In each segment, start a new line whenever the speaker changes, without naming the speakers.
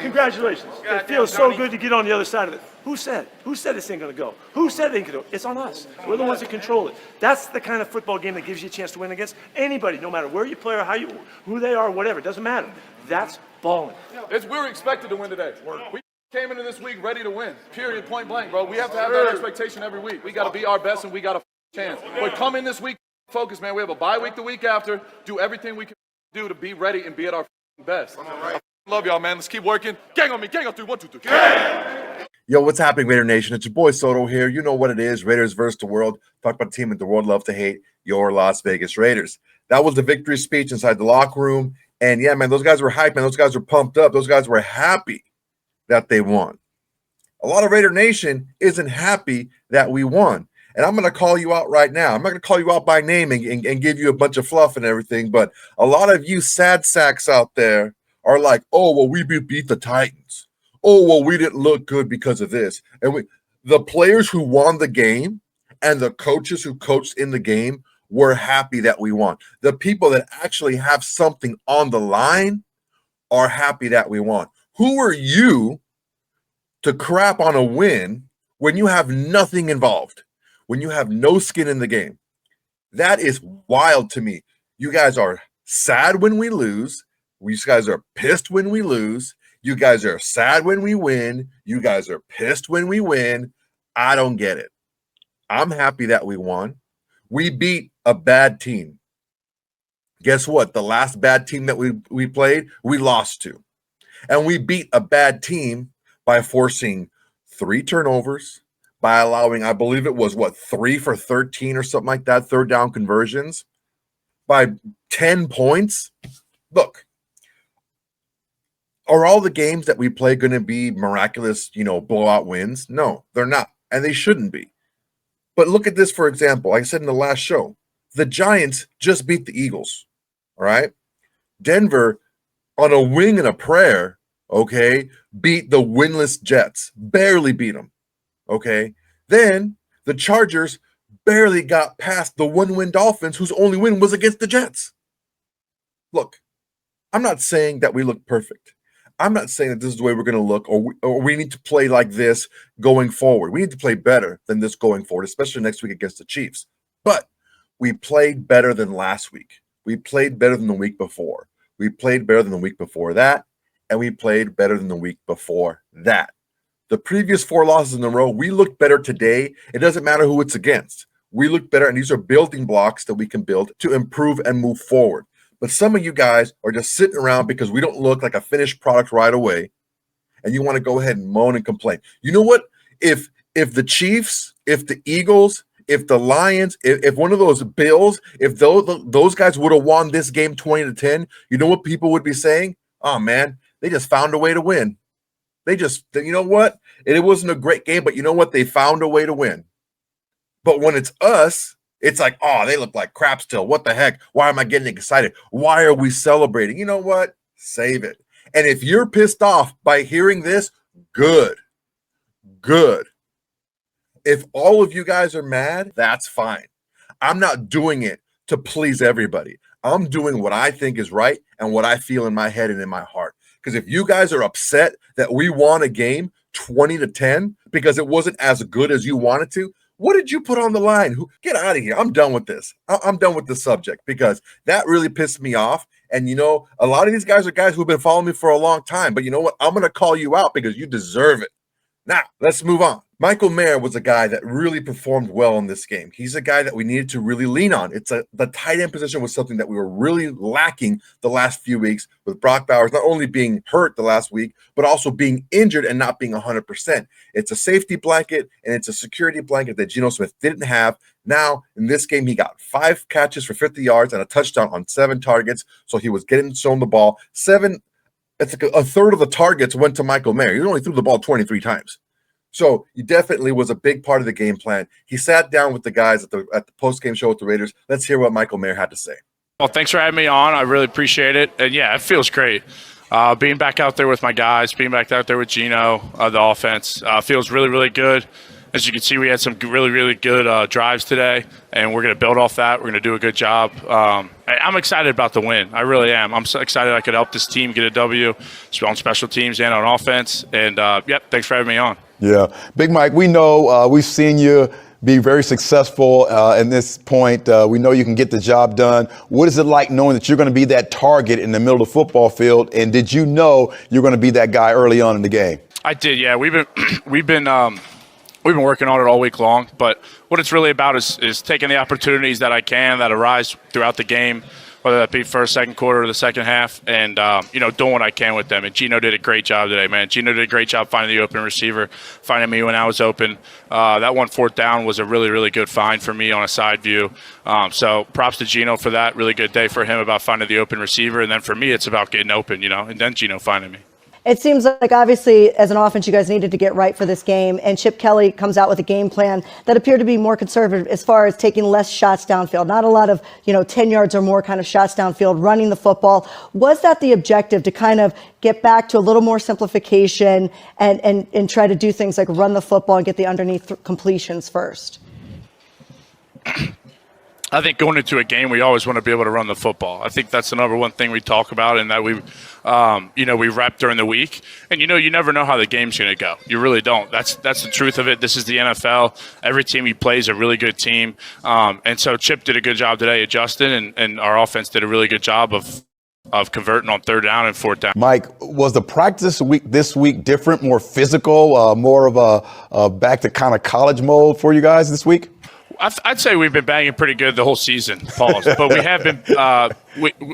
Congratulations. It feels so good to get on the other side of it. Who said? Who said this ain't gonna go? Who said it ain't gonna go? It's on us. We're the ones that control it. That's the kind of football game that gives you a chance to win against anybody, no matter where you play or who they are, whatever. It doesn't matter. That's balling.
We're expected to win today. We came into this week ready to win. Period. Point blank, bro. We have to have that expectation every week. We got to be our best, and we got a chance. But come in this week, focus, man. We have a bye week the week after. Do everything we can do to be ready and be at our best. I love y'all, man. Let's keep working. Gang on me. Gang on 3. 1, 2, 3. Gang!
Yo, what's happening, Raider Nation? It's your boy Soto here. You know what it is. Raiders versus the world. Talk about a team that the world loves to hate, your Las Vegas Raiders. That was the victory speech inside the locker room. And yeah, man, those guys were hyped, man. Those guys were pumped up. Those guys were happy that they won. A lot of Raider Nation isn't happy that we won. And I'm going to call you out right now. I'm not going to call you out by name and give you a bunch of fluff and everything. But a lot of you sad sacks out there are like, oh, well, we beat the Titans. Oh, well, we didn't look good because of this. And the players who won the game and the coaches who coached in the game were happy that we won. The people that actually have something on the line are happy that we won. Who are you to crap on a win when you have nothing involved, when you have no skin in the game? That is wild to me. You guys are sad when we lose. You guys are pissed when we lose. You guys are sad when we win. You guys are pissed when we win. I don't get it. I'm happy that we won. We beat a bad team. Guess what? The last bad team that we played, we lost to. And we beat a bad team by forcing 3 turnovers, by allowing, I believe it was, 3 for 13 or something like that, third down conversions, by 10 points. Look, are all the games that we play going to be miraculous, blowout wins? No, they're not, and they shouldn't be. But look at this, for example. Like I said in the last show, the Giants just beat the Eagles, all right? Denver, on a wing and a prayer, okay, beat the winless Jets, barely beat them, okay? Then the Chargers barely got past the one-win Dolphins, whose only win was against the Jets. Look, I'm not saying that we look perfect. I'm not saying that this is the way we're going to look, or we need to play like this going forward. We need to play better than this going forward, especially next week against the Chiefs. But we played better than last week. We played better than the week before. We played better than the week before that, and we played better than the week before that. The previous 4 losses in a row, we looked better today. It doesn't matter who it's against. We look better, and these are building blocks that we can build to improve and move forward. But some of you guys are just sitting around because we don't look like a finished product right away, and you want to go ahead and moan and complain. You know what? If the Chiefs, if the Eagles, if the Lions, if one of those Bills, if those guys would have won this game 20-10, you know what people would be saying? Oh, man, they just found a way to win. You know what? It wasn't a great game, but you know what? They found a way to win. But when it's us, it's like, oh, they look like crap still. What the heck? Why am I getting excited? Why are we celebrating? You know what? Save it. And if you're pissed off by hearing this, good. If all of you guys are mad, that's fine. I'm not doing it to please everybody. I'm doing what I think is right and what I feel in my head and in my heart. Because if you guys are upset that we won a game 20-10 because it wasn't as good as you wanted to, what did you put on the line? Get out of here. I'm done with this. I'm done with the subject because that really pissed me off. And, a lot of these guys are guys who've been following me for a long time. But you know what? I'm going to call you out because you deserve it. Now, let's move on. Michael Mayer was a guy that really performed well in this game. He's a guy that we needed to really lean on. The tight end position was something that we were really lacking the last few weeks with Brock Bowers not only being hurt the last week, but also being injured and not being 100%. It's a safety blanket and it's a security blanket that Geno Smith didn't have. Now, in this game, he got 5 catches for 50 yards and a touchdown on 7 targets. So he was getting shown the ball. It's like a third of the targets went to Michael Mayer. He only threw the ball 23 times. So he definitely was a big part of the game plan. He sat down with the guys at the post-game show with the Raiders. Let's hear what Michael Mayer had to say.
Well, thanks for having me on. I really appreciate it. And, yeah, it feels great. Being back out there with my guys, being back out there with Geno, the offense, feels really, really good. as you can see, we had some really, really good drives today, and we're going to build off that. We're going to do a good job. I'm excited about the win. I really am. I'm so excited I could help this team get a W on special teams and on offense. And, thanks for having me on.
Yeah. Big Mike, we know we've seen you be very successful in this point. We know you can get the job done. What is it like knowing that you're going to be that target in the middle of the football field? And did you know you're going to be that guy early on in the game?
I did, yeah. We've been working on it all week long, but what it's really about is taking the opportunities that I can that arise throughout the game, whether that be first, second quarter, or the second half, and doing what I can with them. And Geno did a great job today, man. Geno did a great job finding the open receiver, finding me when I was open. That 1 4th down was a really, really good find for me on a side view. So props to Geno for that. Really good day for him about finding the open receiver. And then for me, it's about getting open, and then Geno finding me.
It seems like, obviously, as an offense, you guys needed to get right for this game. And Chip Kelly comes out with a game plan that appeared to be more conservative as far as taking less shots downfield. Not a lot of, 10 yards or more kind of shots downfield, running the football. Was that the objective, to kind of get back to a little more simplification and try to do things like run the football and get the underneath completions first?
I think going into a game, we always want to be able to run the football. I think that's the number one thing we talk about, and that we rep during the week. And you never know how the game's going to go. You really don't. That's the truth of it. This is the NFL. Every team you play is a really good team. And so Chip did a good job today adjusting, and our offense did a really good job of converting on 3rd down and 4th down.
Mike, was the practice this week different, more physical, more of a back to kind of college mode for you guys this week?
I'd say we've been banging pretty good the whole season, Paul. But we have been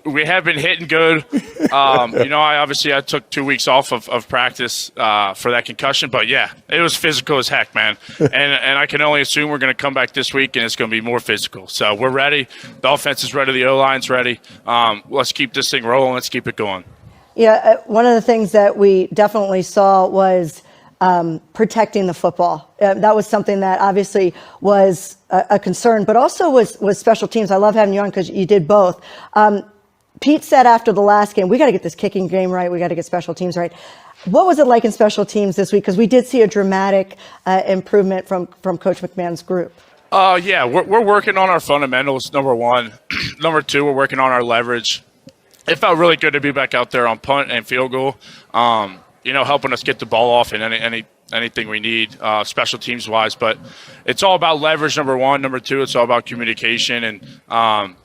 we have been hitting good. I took 2 weeks off of practice for that concussion. But yeah, it was physical as heck, man. And I can only assume we're going to come back this week and it's going to be more physical. So we're ready. The offense is ready. The O-line's ready. Let's keep this thing rolling. Let's keep it going.
Yeah, one of the things that we definitely saw was protecting the football. That was something that obviously was a concern, but also was special teams. I love having you on because you did both. Pete said after the last game, we got to get this kicking game right. We got to get special teams right. What was it like in special teams this week? Because we did see a dramatic improvement from Coach McMahon's group.
We're working on our fundamentals, number one. Number two, we're working on our leverage. It felt really good to be back out there on punt and field goal. Helping us get the ball off in anything we need, special teams wise. But it's all about leverage, number one. Number two, it's all about communication. And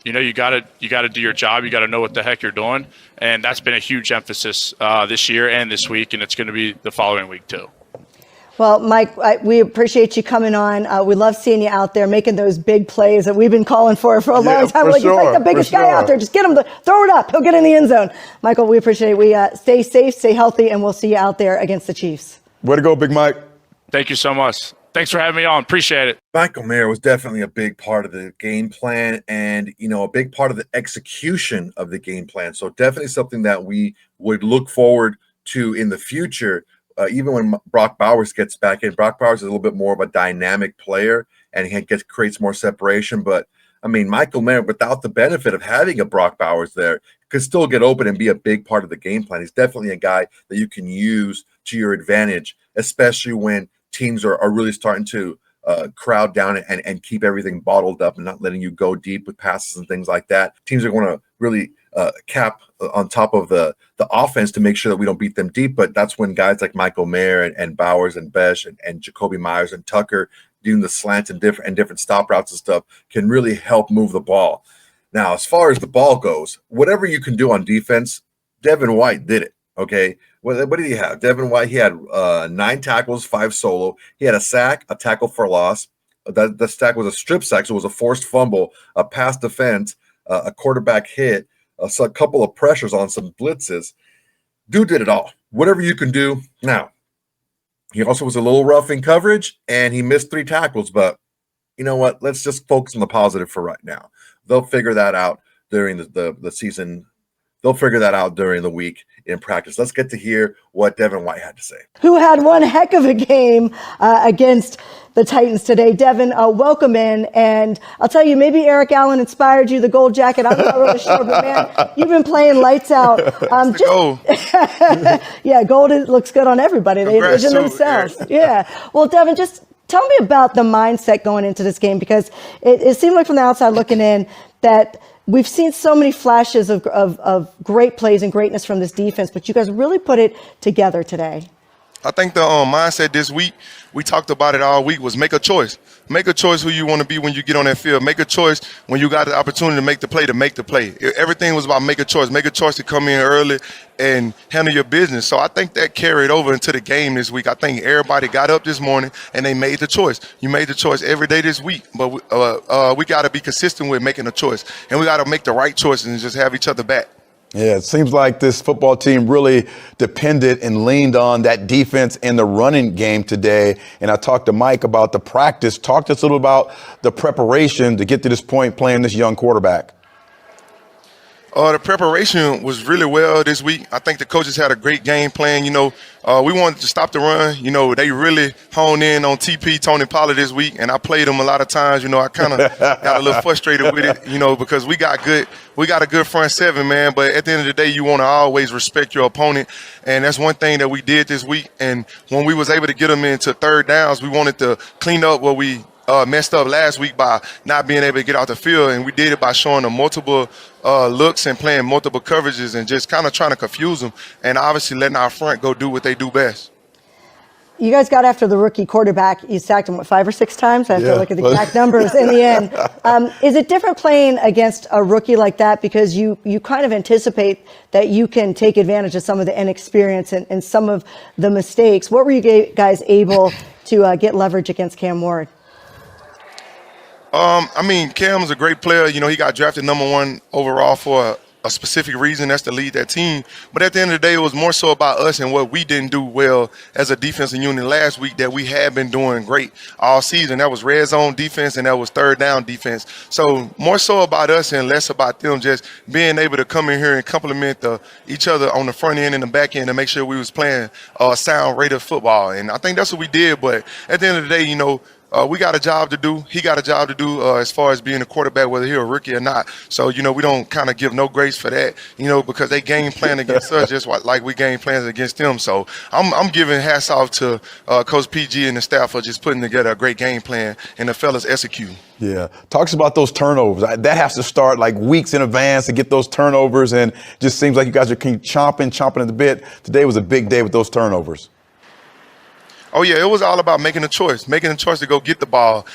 you gotta do your job. You gotta know what the heck you're doing. And that's been a huge emphasis this year and this week, and it's going to be the following week too.
Well, Mike, we appreciate you coming on. We love seeing you out there making those big plays that we've been calling for a long time. He's like the biggest guy out there. Just get him to throw it up. He'll get in the end zone. Michael, we appreciate it. We stay safe, stay healthy, and we'll see you out there against the Chiefs.
Way to go, Big Mike.
Thank you so much. Thanks for having me on. Appreciate it.
Michael Mayer was definitely a big part of the game plan and, a big part of the execution of the game plan. So definitely something that we would look forward to in the future. Even when Brock Bowers gets back in, Brock Bowers is a little bit more of a dynamic player and he creates more separation. But Michael Mayer, without the benefit of having a Brock Bowers there, could still get open and be a big part of the game plan. He's definitely a guy that you can use to your advantage, especially when teams are really starting to crowd down and keep everything bottled up and not letting you go deep with passes and things like that. Teams are going to really cap on top of the offense to make sure that we don't beat them deep. But that's when guys like Michael Mayer and Bowers and Besh and Jacoby Myers and Tucker doing the slants and different stop routes and stuff can really help move the ball. Now, as far as the ball goes, whatever you can do on defense, Devin White did it. Okay. What did he have? Devin White, he had 9 tackles, 5 solo. He had a sack, a tackle for loss. The sack was a strip sack, so it was a forced fumble, a pass defense, a quarterback hit, a couple of pressures on some blitzes. Dude did it all. Whatever you can do. Now, he also was a little rough in coverage, and he missed 3 tackles. But you know what? Let's just focus on the positive for right now. They'll figure that out during the season. They'll figure that out during the week in practice. Let's get to hear what Devin White had to say.
Who had one heck of a game against the Titans today. Devin, welcome in. And I'll tell you, maybe Eric Allen inspired you, the gold jacket. I'm not really sure, but man, you've been playing lights out.
Gold.
Yeah, gold looks good on everybody. They envision themselves. Yeah. Well, Devin, just tell me about the mindset going into this game, because it seemed like from the outside looking in that we've seen so many flashes of great plays and greatness from this defense, but you guys really put it together today.
I think the mindset this week, we talked about it all week, was make a choice. Make a choice who you want to be when you get on that field. Make a choice when you got the opportunity to make the play. Everything was about make a choice. Make a choice to come in early and handle your business. So I think that carried over into the game this week. I think everybody got up this morning and they made the choice. You made the choice every day this week, but we got to be consistent with making a choice. And we got to make the right choices and just have each other back.
Yeah, it seems like this football team really depended and leaned on that defense in the running game today. And I talked to Mike about the practice. Talk to us a little about the preparation to get to this point playing this young quarterback.
The preparation was really well this week. I think the coaches had a great game plan. We wanted to stop the run. They really honed in on TP, Tony Pollard this week, and I played them a lot of times. I kind of got a little frustrated with it, because we got a good front seven, man. But at the end of the day, you want to always respect your opponent, and that's one thing that we did this week. And when we was able to get them into third downs, we wanted to clean up what we messed up last week by not being able to get out the field, and we did it by showing them multiple looks and playing multiple coverages and just kind of trying to confuse them, and obviously letting our front go do what they do best.
You guys got after the rookie quarterback. You sacked him, 5 or 6 times? I have to look at the exact numbers in the end. Is it different playing against a rookie like that, because you kind of anticipate that you can take advantage of some of the inexperience and some of the mistakes? What were you guys able to get leverage against Cam Ward?
Cam's a great player. He got drafted #1 overall for a specific reason. That's to lead that team. But at the end of the day, it was more so about us and what we didn't do well as a defensive unit last week that we had been doing great all season. That was red zone defense and that was third down defense. So more so about us and less about them just being able to come in here and complement each other on the front end and the back end to make sure we was playing sound rate of football. And I think that's what we did. But at the end of the day, we got a job to do. He got a job to do as far as being a quarterback, whether he's a rookie or not. So, we don't kind of give no grace for that, because they game plan against us just like we game plans against them. So I'm giving hats off to Coach PG and the staff for just putting together a great game plan and the fellas executing.
Yeah. Talks about those turnovers. That has to start like weeks in advance to get those turnovers, and just seems like you guys are chomping at the bit. Today was a big day with those turnovers.
Oh, yeah, it was all about making a choice to go get the ball.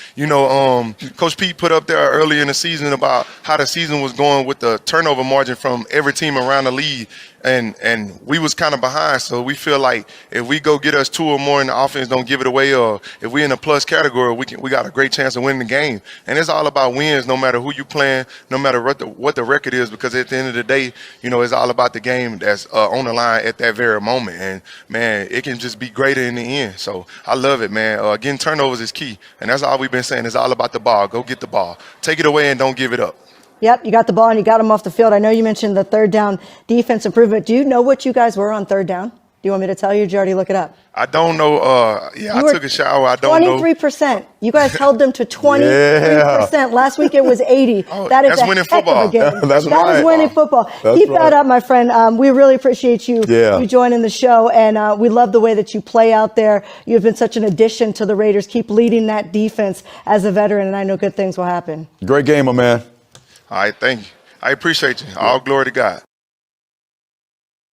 Coach Pete put up there early in the season about how the season was going with the turnover margin from every team around the league. And we was kind of behind, so we feel like if we go get us 2 or more and the offense don't give it away, or if we're in a plus category, we got a great chance of winning the game. And it's all about wins, no matter who you playing, no matter what the record is, because at the end of the day, it's all about the game that's on the line at that very moment. And, man, it can just be greater in the end. So I love it, man. Getting turnovers is key, and that's all we've been saying. It's all about the ball. Go get the ball. Take it away and don't give it up.
Yep, you got the ball and you got them off the field. I know you mentioned the third down defense improvement. Do you know what you guys were on third down? Do you want me to tell you? Did you already look it up?
I don't know. I took a shower. I don't know.
23%. You guys held them to 23%. Yeah. Last week it was 80.
That's winning football.
That
is winning football. Keep that up, my friend. We really appreciate you joining the show, and we love the way that you play out there. You've been such an addition to the Raiders. Keep leading that defense as a veteran, and I know good things will happen.
Great game, my man.
All right, thank you. I appreciate you. All glory to God.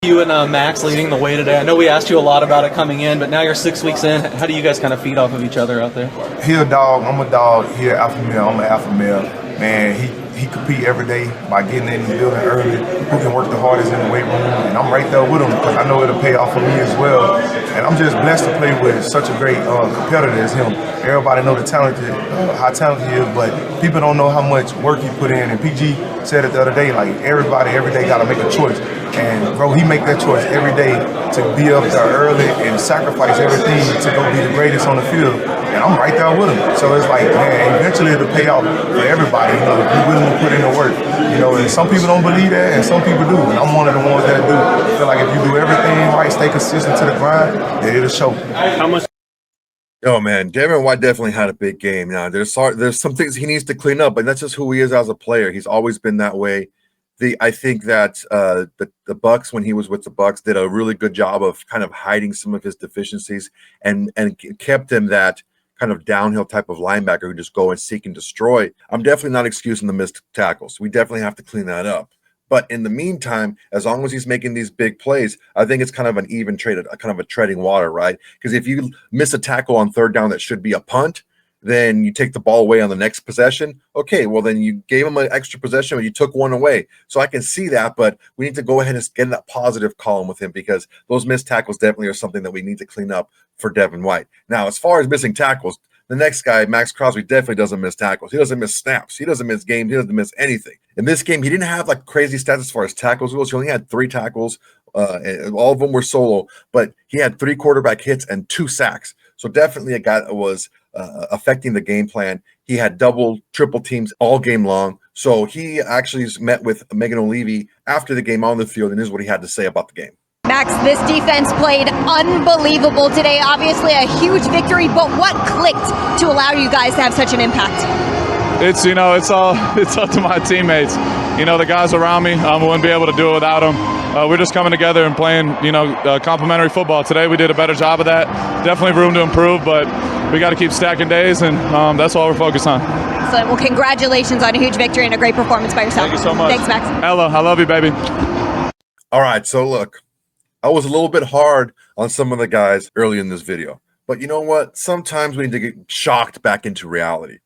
You and Max leading the way today. I know we asked you a lot about it coming in, but now you're 6 weeks in. How do you guys kind of feed off of each other out there?
He a dog. I'm a dog. He an alpha male. I'm an alpha male. Man, he compete every day by getting in the building early. Who can work the hardest in the weight room? And I'm right there with him because I know it'll pay off for me as well. And I'm just blessed to play with such a great competitor as him. Everybody know how talented he is, but people don't know how much work he put in. And PG said it the other day, like everybody every day got to make a choice. And bro, he make that choice every day to be up there early and sacrifice everything to go be the greatest on the field. And I'm right there with him. So it's like, man, eventually it'll pay off for everybody. Be willing to put in the work. And some people don't believe that, and some people do. And I'm one of the ones that do. I feel like if you do everything right, stay consistent to the grind, then it'll show.
How much?
Oh man, Devin White definitely had a big game. Now there's some things he needs to clean up, but that's just who he is as a player. He's always been that way. I think that the Bucks, when he was with the Bucks, did a really good job of kind of hiding some of his deficiencies and kept him that kind of downhill type of linebacker who just go and seek and destroy. I'm definitely not excusing the missed tackles. We definitely have to clean that up. But in the meantime, as long as he's making these big plays, I think it's kind of an even trade, a kind of a treading water, right? Because if you miss a tackle on third down that should be a punt, then you take the ball away on the next possession. Okay, well, then you gave him an extra possession, but you took one away. So I can see that, but we need to go ahead and get in that positive column with him because those missed tackles definitely are something that we need to clean up for Devin White. Now, as far as missing tackles, the next guy, Maxx Crosby, definitely doesn't miss tackles. He doesn't miss snaps. He doesn't miss games. He doesn't miss anything. In this game, he didn't have like crazy stats as far as tackles goes. He only had 3 tackles. And all of them were solo, but he had 3 quarterback hits and 2 sacks. So definitely a guy that was affecting the game plan. He had double, triple teams all game long. So he actually met with Megan O'Leary after the game on the field, and this is what he had to say about the game.
Maxx, this defense played unbelievable today. Obviously a huge victory, but what clicked to allow you guys to have such an impact?
It's up to my teammates. The guys around me, wouldn't be able to do it without them. We're just coming together and playing, complementary football. Today we did a better job of that. Definitely room to improve, but we got to keep stacking days, and that's all we're focused on.
Excellent. Well, congratulations on a huge victory and a great performance by yourself.
Thank you so much.
Thanks, Maxx.
Ella, I love you, baby.
All right, so look, I was a little bit hard on some of the guys early in this video, but you know what? Sometimes we need to get shocked back into reality.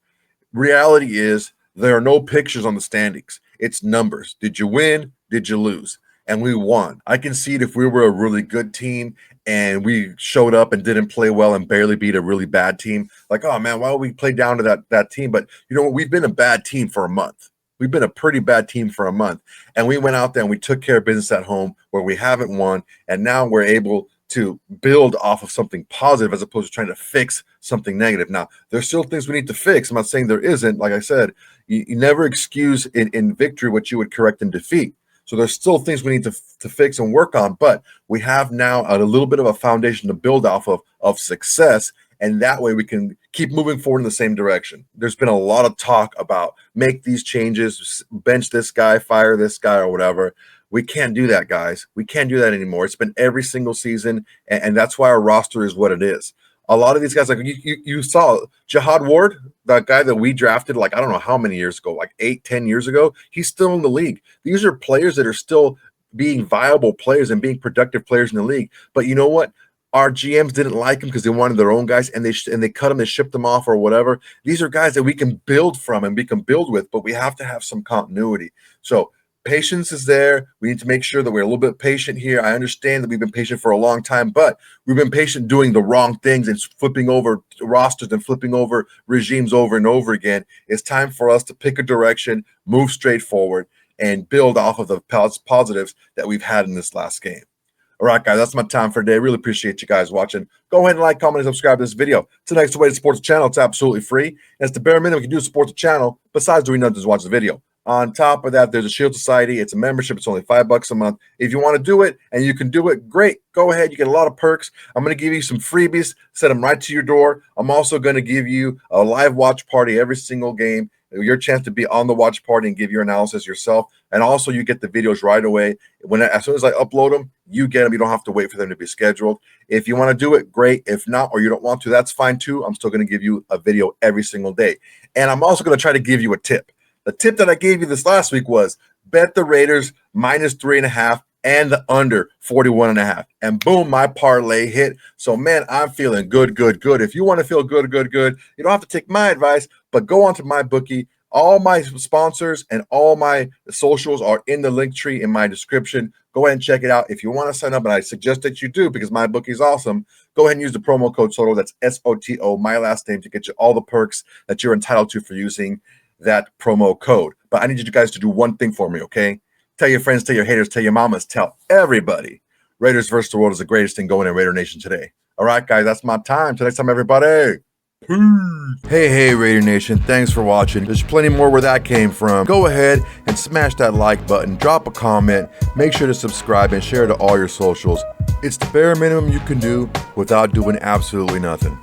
Reality is there are no pictures on the standings. It's numbers. Did you win? Did you lose? And we won. I can see it if we were a really good team and we showed up and didn't play well and barely beat a really bad team. Like, oh man, why would we play down to that team? But you know what? We've been a bad team for a month. We've been a pretty bad team for a month. And we went out there and we took care of business at home where we haven't won. And now we're able to build off of something positive as opposed to trying to fix something negative. Now, there's still things we need to fix. I'm not saying there isn't. Like I said, you never excuse in victory what you would correct in defeat. So there's still things we need to fix and work on, but we have now a little bit of a foundation to build off of success, and that way we can keep moving forward in the same direction. There's been a lot of talk about make these changes, bench this guy, fire this guy, or whatever. We can't do that, guys. We can't do that anymore. It's been every single season, and that's why our roster is what it is. A lot of these guys, like you saw Jihad Ward, that guy that we drafted, like, I don't know how many years ago, like 8-10 years ago, he's still in the league. These are players that are still being viable players and being productive players in the league. But you know what? Our GMs didn't like them because they wanted their own guys, and they cut them, they shipped them off or whatever. These are guys that we can build from and we can build with, but we have to have some continuity. So patience is there. We need to make sure that we're a little bit patient here. I understand that we've been patient for a long time, but we've been patient doing the wrong things and flipping over rosters and flipping over regimes over and over again. It's time for us to pick a direction, move straight forward, and build off of the positives that we've had in this last game. All right, guys, that's my time for today. Really appreciate you guys watching. Go ahead and like, comment, and subscribe to this video. It's the next way to support the channel. It's absolutely free. And it's the bare minimum you can do to support the channel besides doing nothing, just watch the video. On top of that, there's a Shield Society. It's a membership. It's only $5 a month. If you want to do it and you can do it, great. Go ahead. You get a lot of perks. I'm going to give you some freebies, send them right to your door. I'm also going to give you a live watch party every single game. Your chance to be on the watch party and give your analysis yourself. And also you get the videos right away. As soon as I upload them, you get them. You don't have to wait for them to be scheduled. If you want to do it, great. If not, or you don't want to, that's fine too. I'm still going to give you a video every single day. And I'm also going to try to give you a tip. The tip that I gave you this last week was bet the Raiders -3.5 and the under 41.5. And boom, my parlay hit. So, man, I'm feeling good. If you want to feel good, you don't have to take my advice, but go on to my bookie. All my sponsors and all my socials are in the link tree in my description. Go ahead and check it out. If you want to sign up, and I suggest that you do because my bookie is awesome, go ahead and use the promo code SOTO. That's SOTO, my last name, to get you all the perks that you're entitled to for using that promo code. But I need you guys to do one thing for me, okay? Tell your friends, tell your haters, tell your mamas, tell everybody. Raiders versus the world is the greatest thing going in Raider Nation today. All right, guys, that's my time. Till next time, everybody. Peace. Hey, Raider Nation. Thanks for watching. There's plenty more where that came from. Go ahead and smash that like button. Drop a comment. Make sure to subscribe and share to all your socials. It's the bare minimum you can do without doing absolutely nothing.